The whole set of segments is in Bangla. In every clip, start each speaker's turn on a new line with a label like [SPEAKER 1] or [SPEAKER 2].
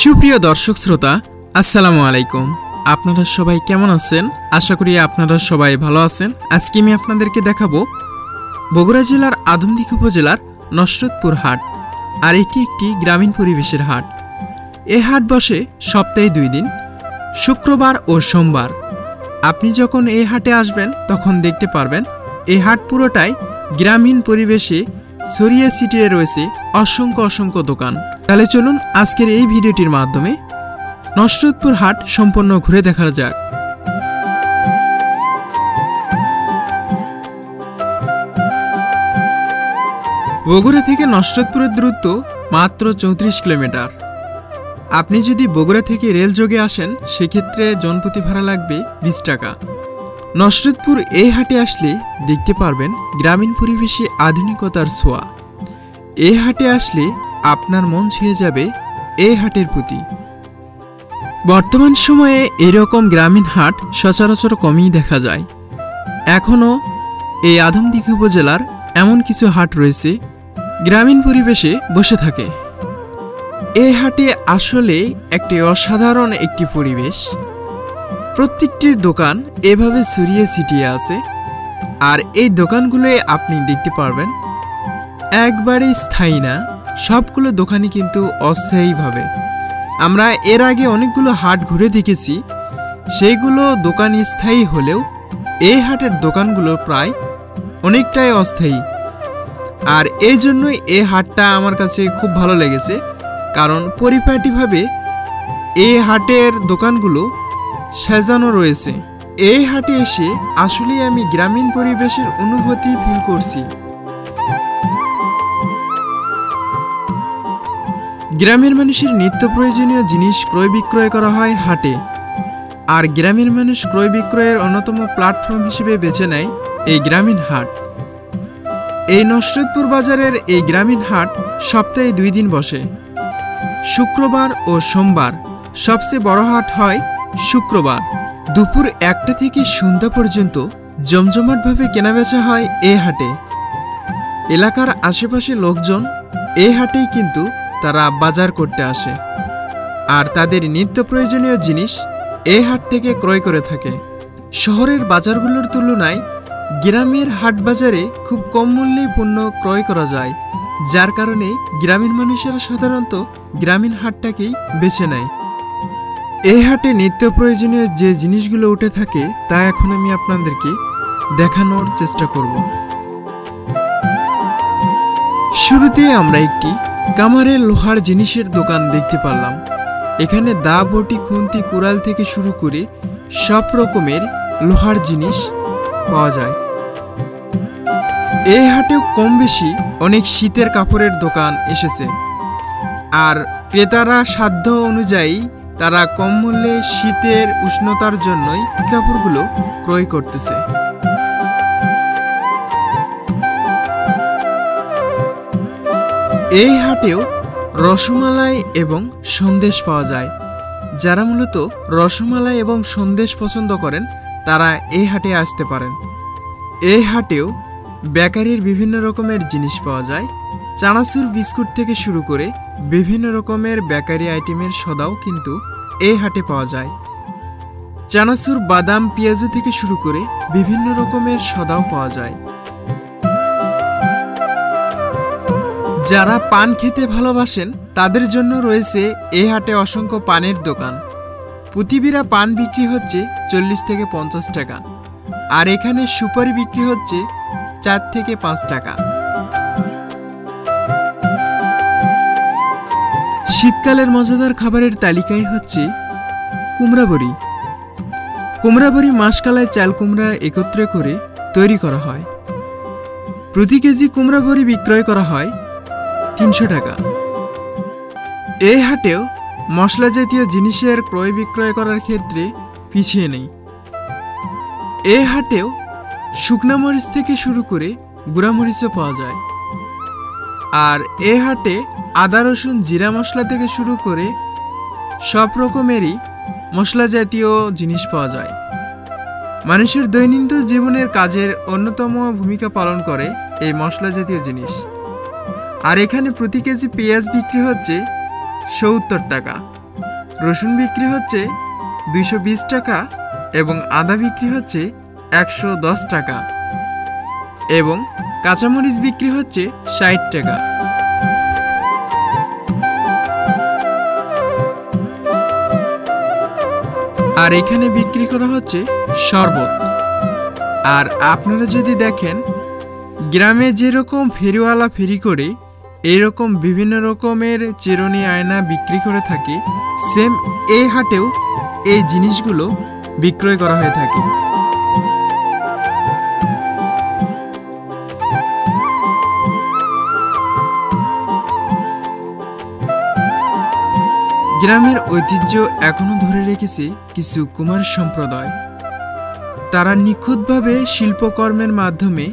[SPEAKER 1] সুপ্রিয় দর্শক শ্রোতা, আসসালামু আলাইকুম। আপনারা সবাই কেমন আছেন? আশা করি আপনারা সবাই ভালো আছেন। আজকে আমি আপনাদেরকে দেখাবো বগুড়া জেলার আদমদীঘি উপজেলার নসরতপুর হাট। আর এটি একটি গ্রামীণ পরিবেশের হাট। এই হাট বসে সপ্তাহে 2 দিন, শুক্রবার ও সোমবার। আপনি যখন এই হাটে আসবেন তখন দেখতে পারবেন এই হাট পুরোটাই গ্রামীণ পরিবেশে ছড়িয়ে ছিটিয়ে রয়েছে অসংখ্য দোকান। তাহলে চলুন আজকের এই ভিডিওটির মাধ্যমে নসরতপুর হাট সম্পূর্ণ ঘুরে দেখা যাক। বগুড়া থেকে নসরতপুরের দূরত্ব মাত্র 34 কিলোমিটার। আপনি যদি বগুড়া থেকে রেলযোগে আসেন সেক্ষেত্রে জনপ্রতি ভাড়া লাগবে 20 টাকা। নসরতপুর এই হাটে আসলে দেখতে পারবেন গ্রামীণ পরিবেশে আধুনিকতার ছোঁয়া। এই হাটে আসলে আপনার মন ছুঁয়ে যাবে এই হাটের প্রতি। বর্তমান সময়ে এরকম গ্রামীণ হাট সচরাচর কমই দেখা যায়। এখনও এই আদমদীঘি উপজেলার এমন কিছু হাট রয়েছে গ্রামীণ পরিবেশে বসে থাকে। এই হাটে আসলে একটি অসাধারণ একটি পরিবেশ। প্রত্যেকটি দোকান এভাবে ছড়িয়ে ছিটিয়ে আছে। আর এই দোকানগুলোয় আপনি দেখতে পারবেন একবারে স্থায়ী না, সবগুলো দোকানই কিন্তু অস্থায়ীভাবে। আমরা এর আগে অনেকগুলো হাট ঘুরে দেখেছি, সেইগুলো দোকান স্থায়ী হলেও এই হাটের দোকানগুলো প্রায় অনেকটাই অস্থায়ী। আর এই জন্যই এই হাটটা আমার কাছে খুব ভালো লেগেছে, কারণ পরিপাটিভাবে এই হাটের দোকানগুলো সাজানো রয়েছে। এই হাটে এসে আসলেই আমি গ্রামীণ পরিবেশের অনুভূতি ফিল করছি। গ্রামের মানুষের নিত্য প্রয়োজনীয় জিনিস ক্রয় বিক্রয় করা হয় হাটে। আর গ্রামের মানুষ ক্রয় বিক্রয়ের অন্যতম প্ল্যাটফর্ম হিসেবে বেছে নেয় এই গ্রামীণ হাট। এই নসরতপুর বাজারের এই গ্রামীণ হাট সপ্তাহে 2 দিন বসে, শুক্রবার ও সোমবার। সবচেয়ে বড় হাট হয় শুক্রবার। দুপুর 1টা থেকে সন্ধ্যা পর্যন্ত জমজমাটভাবে কেনাবেচা হয় এই হাটে। এলাকার আশেপাশে লোকজন এই হাটেই কিন্তু তারা বাজার করতে আসে, আর তাদের নিত্য প্রয়োজনীয় জিনিস এই হাট থেকে ক্রয় করে থাকে। শহরের বাজারগুলোর তুলনায় গ্রামের হাট বাজারে খুব কম মূল্যে পণ্য ক্রয় করা যায়, যার কারণে গ্রামীণ মানুষেরা সাধারণত গ্রামীণ হাটটাকেই বেছে নেয়। এই হাটে নিত্য প্রয়োজনীয় যে জিনিসগুলো উঠে থাকে তা এখন আমি আপনাদেরকে দেখানোর চেষ্টা করব। শুরুতে আমরা একটি কামারের লোহার জিনিসের দোকান দেখতে পারলাম। এখানে দা, বটি, খুন্তি, কুড়াল থেকে শুরু করে সব রকমের লোহার জিনিস পাওয়া যায়। এই হাটেও কম বেশি অনেক শীতের কাপড়ের দোকান এসেছে, আর ক্রেতারা সাধ্য অনুযায়ী তারা কম মূল্যে শীতের উষ্ণতার জন্যই কাপড়গুলো ক্রয় করতেছে। এই হাটেও রসমালাই এবং সন্দেশ পাওয়া যায়। যারা মূলত রসমালাই এবং সন্দেশ পছন্দ করেন তারা এই হাটে আসতে পারেন। এই হাটেও বেকারির বিভিন্ন রকমের জিনিস পাওয়া যায়। চানাচুর, বিস্কুট থেকে শুরু করে বিভিন্ন রকমের বেকারি আইটেমের সদাও কিন্তু এই হাটে পাওয়া যায়। চানাচুর, বাদাম, পেঁয়াজু থেকে শুরু করে বিভিন্ন রকমের সদাও পাওয়া যায়। যারা পান খেতে ভালোবাসেন তাদের জন্য রয়েছে এই হাটে অসংখ্য পানের দোকান। প্রতিবিড়া পান বিক্রি হচ্ছে 40 থেকে 50 টাকা, আর এখানে সুপারি বিক্রি হচ্ছে 4 থেকে 5 টাকা। শীতকালের মজাদার খাবারের তালিকায় হচ্ছে কুমড়া বড়ি। কুমড়া বড়ি মাসকালায় চাল কুমড়া একত্রে করে তৈরি করা হয়। প্রতি কেজি কুমড়া বড়ি বিক্রয় করা হয় 300 টাকা। এই হাটেও মশলা জাতীয় জিনিসের ক্রয় বিক্রয় করার ক্ষেত্রে পিছিয়ে নেই। এই হাটেও শুকনা মরিচ থেকে শুরু করে গুঁড়া মরিচও পাওয়া যায়। আর এই হাটে আদা, রসুন, জিরা মশলা থেকে শুরু করে সব রকমেরই মশলা জাতীয় জিনিস পাওয়া যায়। মানুষের দৈনন্দিন জীবনের কাজের অন্যতম ভূমিকা পালন করে এই মশলা জাতীয় জিনিস। আর এখানে প্রতি কেজি পেঁয়াজ বিক্রি হচ্ছে 70 টাকা। রসুন বিক্রি হচ্ছে 220 টাকা এবং আদা বিক্রি হচ্ছে 110 টাকা এবং কাঁচামরিচ বিক্রি হচ্ছে 60 টাকা। আর এখানে বিক্রি করা হচ্ছে শরবত। আর আপনারা যদি দেখেন, গ্রামে যেরকম ফেরিওয়ালা ফেরি করে এইরকম বিভিন্ন রকমের চিরুনি আয়না বিক্রি করে থাকে, সেম এই হাটেও এই জিনিসগুলো বিক্রয় করা হয়ে থাকে। গ্রামের ঐতিহ্য এখনো ধরে রেখেছে কিছু কুমার সম্প্রদায়। তারা নিখুঁতভাবে শিল্পকর্মের মাধ্যমে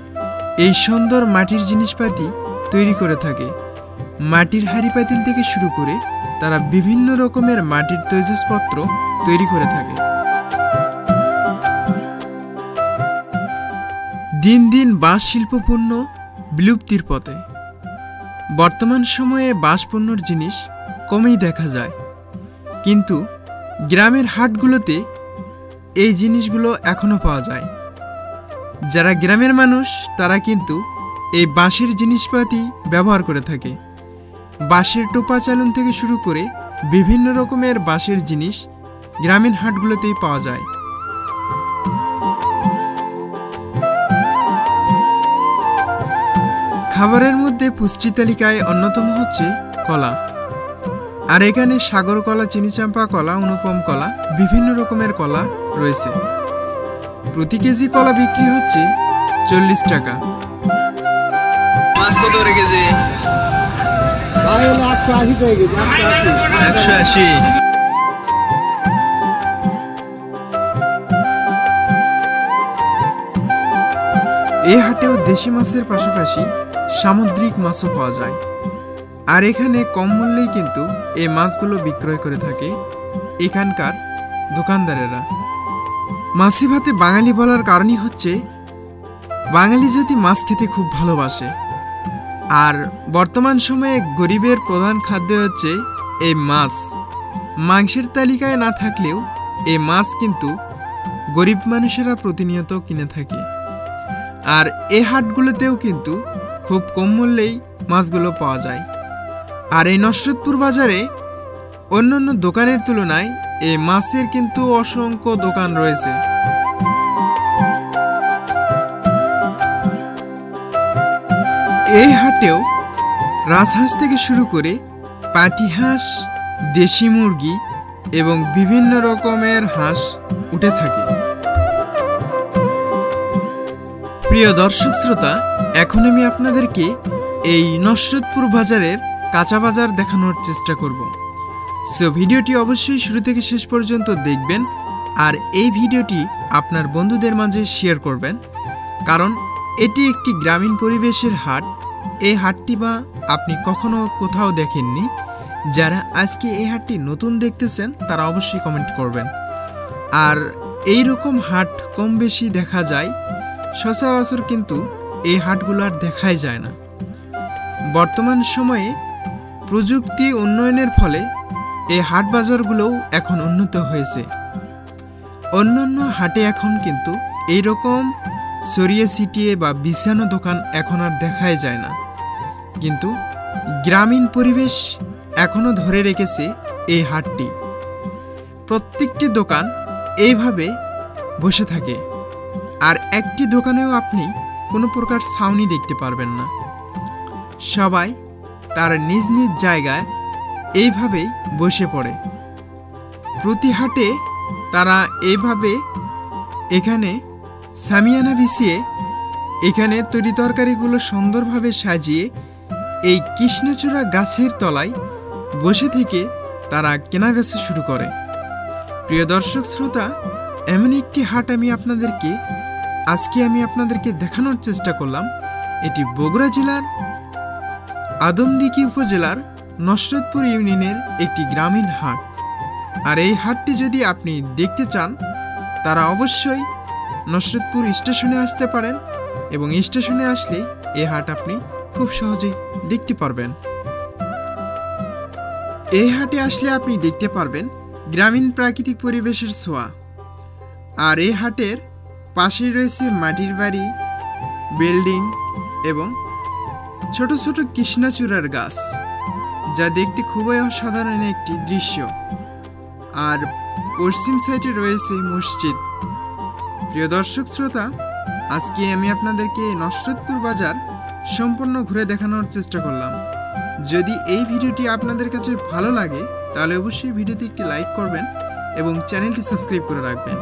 [SPEAKER 1] এই সুন্দর মাটির জিনিসপাতি তৈরি করে থাকে। মাটির হাঁড়ি পাতিল থেকে শুরু করে তারা বিভিন্ন রকমের মাটির তৈজসপত্র তৈরি করে থাকে। দিন দিন বাঁশ শিল্পপণ্য বিলুপ্তির পথে। বর্তমান সময়ে বাঁশ পণ্যর জিনিস কমই দেখা যায়, কিন্তু গ্রামের হাটগুলোতে এই জিনিসগুলো এখনো পাওয়া যায়। যারা গ্রামের মানুষ তারা কিন্তু এই বাঁশের জিনিসপাতি ব্যবহার করে থাকে। বাঁশের টোপা চালন থেকে শুরু করে বিভিন্ন রকমের বাঁশের জিনিস গ্রামীণ হাটগুলোতেই পাওয়া যায়। খাবারের মধ্যে পুষ্টি তালিকায় অন্যতম হচ্ছে কলা। আর এখানে সাগর কলা, চিনিচাম্পা কলা, অনুপম কলা, বিভিন্ন রকমের কলা রয়েছে। প্রতি কেজি কলা বিক্রি হচ্ছে 40 টাকা। মাছ কত করে কেজি? 180। এই হাটেও দেশি মাছের পাশাপাশি সামুদ্রিক মাছও পাওয়া যায়। আর এখানে কম মূল্যেই কিন্তু এই মাছগুলো বিক্রয় করে থাকে এখানকার দোকানদারেরা। মাছে ভাতে বাঙালি বলার কারণই হচ্ছে বাঙালি জাতি মাছ খেতে খুব ভালোবাসে। আর বর্তমান সময়ে গরিবের প্রধান খাদ্য হচ্ছে এই মাছ। মাংসের তালিকায় না থাকলেও এই মাছ কিন্তু গরিব মানুষেরা প্রতিনিয়ত কিনে থাকে। আর এই হাটগুলোতেও কিন্তু খুব কম মূল্যেই মাছগুলো পাওয়া যায়। আর এই নসরতপুর বাজারে অন্যান্য দোকানের তুলনায় এই মাছের কিন্তু অসংখ্য দোকান রয়েছে। এই হাটেও রাজহাঁস থেকে শুরু করে পাতিহাঁস, দেশি মুরগি এবং বিভিন্ন রকমের হাঁস উঠে থাকে। প্রিয় দর্শক শ্রোতা, এখন আমি আপনাদেরকে এই নসরতপুর বাজারের কাঁচা বাজার দেখানোর চেষ্টা করব। সো ভিডিওটি অবশ্যই শুরু থেকে শেষ পর্যন্ত দেখবেন আর এই ভিডিওটি আপনার বন্ধুদের মাঝে শেয়ার করবেন, কারণ এটি একটি গ্রামীণ পরিবেশের হাট। এই হাটটি বা আপনি কখনো কোথাও দেখেননি। যারা আজকে এই হাটটি নতুন দেখতেছেন তারা অবশ্যই কমেন্ট করবেন। আর এই রকম হাট কম বেশি দেখা যায়, সচরাচর কিন্তু এই হাটগুলো আর দেখাই যায় না। বর্তমান সময়ে প্রযুক্তি উন্নয়নের ফলে এই হাট বাজারগুলোও এখন উন্নত হয়েছে। অন্যান্য হাটে এখন কিন্তু এই রকম ছড়িয়ে ছিটিয়ে বা বিছানো দোকান এখন আর দেখাই যায় না, কিন্তু গ্রামীণ পরিবেশ এখনো ধরে রেখেছে এই হাটটি। প্রত্যেকটি দোকান এইভাবে বসে থাকে, আর একটি দোকানেও আপনি কোনো প্রকার ছাউনি দেখতে পারবেন না। সবাই তার নিজ নিজ জায়গায় এইভাবেই বসে পড়ে। প্রতি হাটে তারা এইভাবে এখানে সামিয়ানা বিছিয়ে এখানে তরি তরকারিগুলো সুন্দরভাবে সাজিয়ে এই কৃষ্ণচূড়া গাছের তলায় বসে থেকে তারা কেনাবেচা শুরু করে। প্রিয় দর্শক শ্রোতা, এমন একটি হাট আজকে আমি আপনাদেরকে দেখানোর চেষ্টা করলাম। এটি বগুড়া জেলার আদমদীঘি উপজেলার নসরতপুর ইউনিয়নের একটি গ্রামীণ হাট। আর এই হাটটি যদি আপনি দেখতে চান তারা অবশ্যই নসরতপুর স্টেশনে আসতে পারেন, এবং স্টেশনে আসলে এই হাট আপনি খুব সহজেই দেখতে পারবেন। এই হাটে আসলে আপনি দেখতে পারবেন গ্রামীণ প্রাকৃতিক পরিবেশের ছোঁয়া। আর এই হাটের পাশেই রয়েছে মাটির বাড়ি, বিল্ডিং এবং ছোট ছোট কৃষ্ণচূড়ার গাছ, যা দেখতে খুবই অসাধারণ একটি দৃশ্য। আর পশ্চিম সাইডে রয়েছে মসজিদ। প্রিয় দর্শক শ্রোতা, আজকে আমি আপনাদেরকে নসরতপুর বাজার সম্পূর্ণ ঘুরে দেখানোর চেষ্টা করলাম। যদি এই ভিডিওটি আপনাদের কাছে ভালো লাগে তাহলে অবশ্যই ভিডিওতে একটি লাইক করবেন এবং চ্যানেলটি সাবস্ক্রাইব করে রাখবেন।